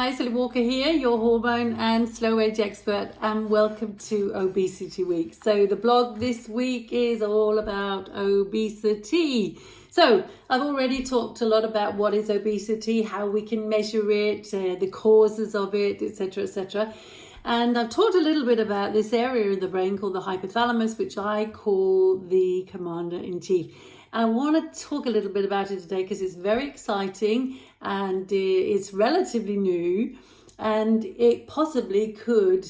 Hi, Sally Walker here, your hormone and slow age expert, and welcome to Obesity Week. So the blog this week is all about obesity. So I've already talked a lot about what is obesity, how we can measure it, the causes of it, etc., etc. And I've talked a little bit about this area of the brain called the hypothalamus, which I call the commander-in-chief. And I want to talk a little bit about it today because it's very exciting and it's relatively new, and it possibly could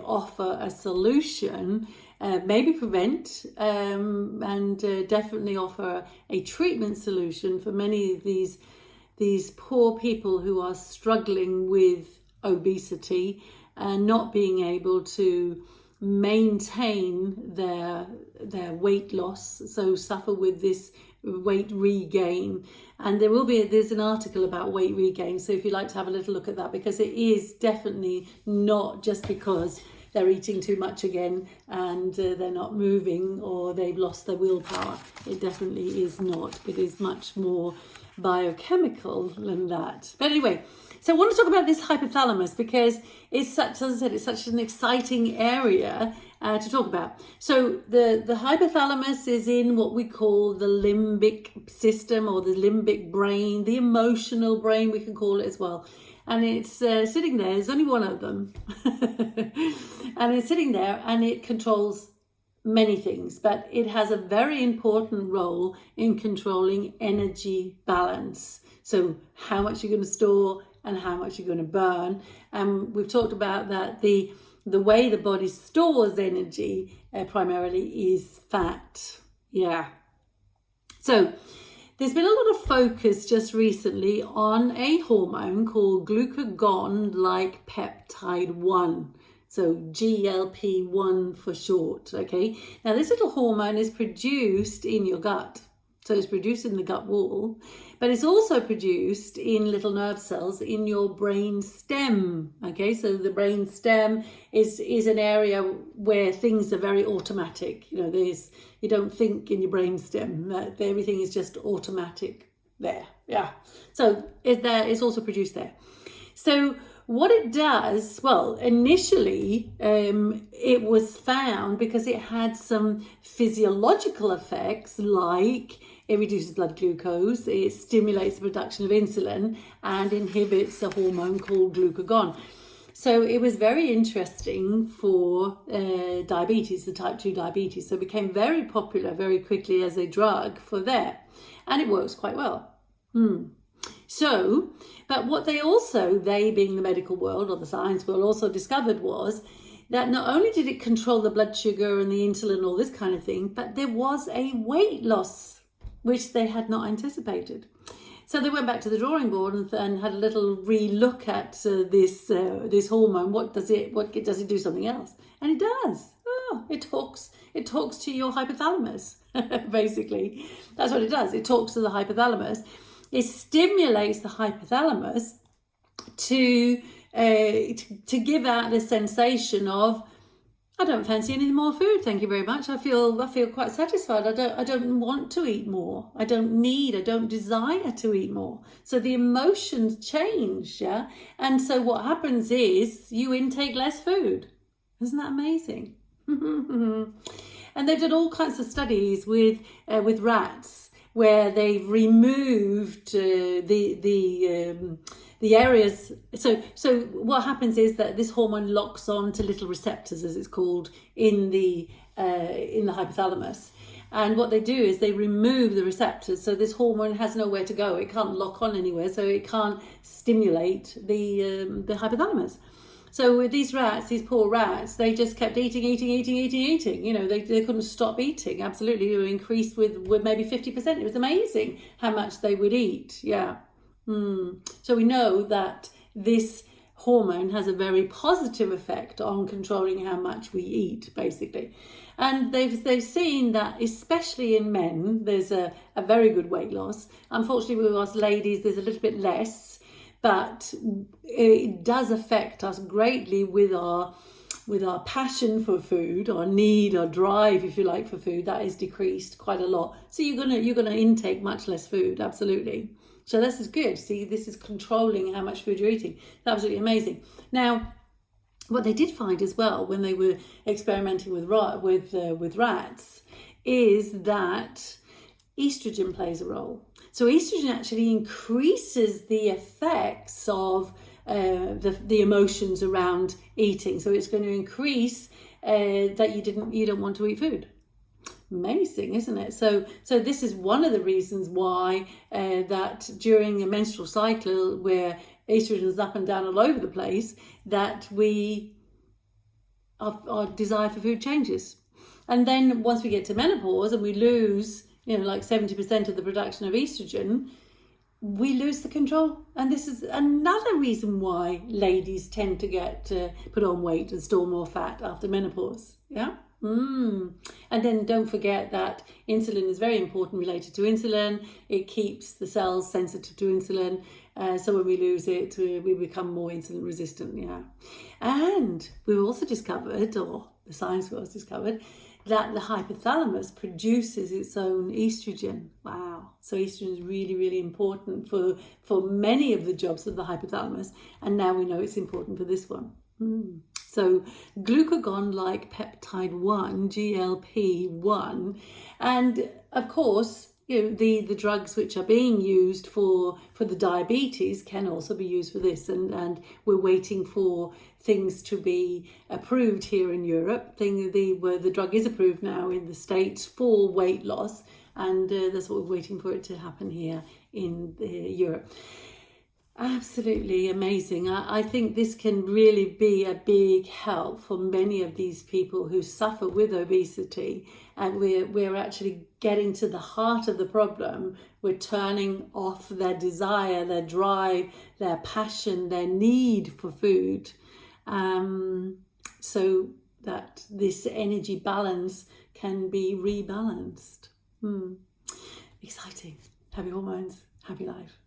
offer a solution, maybe prevent, and definitely offer a treatment solution for many of these poor people who are struggling with obesity and not being able to maintain their weight loss, so suffer with this weight regain. And there's an article about weight regain, so if you'd like to have a little look at that, because it is definitely not just because they're eating too much again and they're not moving or they've lost their willpower. It definitely is not. It is much more biochemical than that. But anyway, so I want to talk about this hypothalamus because it's such, as I said, it's such an exciting area to talk about. So the hypothalamus is in what we call the limbic system, or the limbic brain, the emotional brain, we can call it as well. And it's sitting there, there's only one of them. And it's sitting there and it controls many things, but it has a very important role in controlling energy balance. So how much you're going to store and how much you're going to burn. And we've talked about that the way the body stores energy primarily is fat. Yeah. So there's been a lot of focus just recently on a hormone called glucagon, like peptide 1. So GLP-1 for short, okay? Now this little hormone is produced in your gut. So it's produced in the gut wall, but it's also produced in little nerve cells in your brain stem, okay? So the brain stem is an area where things are very automatic. You know, you don't think in your brain stem, everything is just automatic there, yeah. So it's also produced there. So what it does, well, initially it was found because it had some physiological effects, like it reduces blood glucose, it stimulates the production of insulin, and inhibits a hormone called glucagon. So it was very interesting for diabetes, the type 2 diabetes. So it became very popular very quickly as a drug for that, and it works quite well. So, but what they being the medical world or the science world, also discovered was that not only did it control the blood sugar and the insulin, all this kind of thing, but there was a weight loss, which they had not anticipated. So they went back to the drawing board and had a little re-look at this hormone. What does it do something else? And it does. Oh, it talks to your hypothalamus, basically. That's what it does. It talks to the hypothalamus. It stimulates the hypothalamus to give out the sensation of, I don't fancy any more food, thank you very much. I feel quite satisfied. I don't want to eat more. I don't desire to eat more. So the emotions change, yeah? And so what happens is you intake less food. Isn't that amazing? And they've done all kinds of studies with rats, where they've removed the areas. So what happens is that this hormone locks on to little receptors, as it's called, in the hypothalamus. And what they do is they remove the receptors, so this hormone has nowhere to go. It can't lock on anywhere, so it can't stimulate the hypothalamus. So with these rats, these poor rats, they just kept eating. You know, they couldn't stop eating. Absolutely, they were increased with maybe 50%. It was amazing how much they would eat. Yeah. So we know that this hormone has a very positive effect on controlling how much we eat, basically. And they've seen that, especially in men, there's a very good weight loss. Unfortunately, with us ladies, there's a little bit less. But it does affect us greatly with our passion for food, our need, our drive, if you like, for food. That is decreased quite a lot. So you're gonna intake much less food, absolutely. So this is good. See, this is controlling how much food you're eating. It's absolutely amazing. Now, what they did find as well when they were experimenting with rats is that estrogen plays a role. So estrogen actually increases the effects of the emotions around eating. So it's going to increase that you don't want to eat food. Amazing, isn't it? So this is one of the reasons why that during a menstrual cycle where estrogen is up and down all over the place, that our desire for food changes. And then once we get to menopause and we lose, like 70% of the production of estrogen, we lose the control. And this is another reason why ladies tend to get put on weight and store more fat after menopause. Yeah. And then don't forget that insulin is very important related to insulin. It keeps the cells sensitive to insulin. So when we lose it, we become more insulin resistant. Yeah. And we've also discovered, or the science was discovered, that the hypothalamus produces its own estrogen. Wow. So estrogen is really, really important for many of the jobs of the hypothalamus. And now we know it's important for this one. So glucagon-like peptide 1, GLP-1, and of course, the drugs which are being used for the diabetes can also be used for this, and we're waiting for things to be approved here in Europe. The drug is approved now in the States for weight loss, and that's what we're waiting for it to happen here in Europe. Absolutely amazing. I think this can really be a big help for many of these people who suffer with obesity, and we're actually getting to the heart of the problem. We're turning off their desire, their drive, their passion, their need for food, so that this energy balance can be rebalanced. Exciting. Happy hormones, happy life.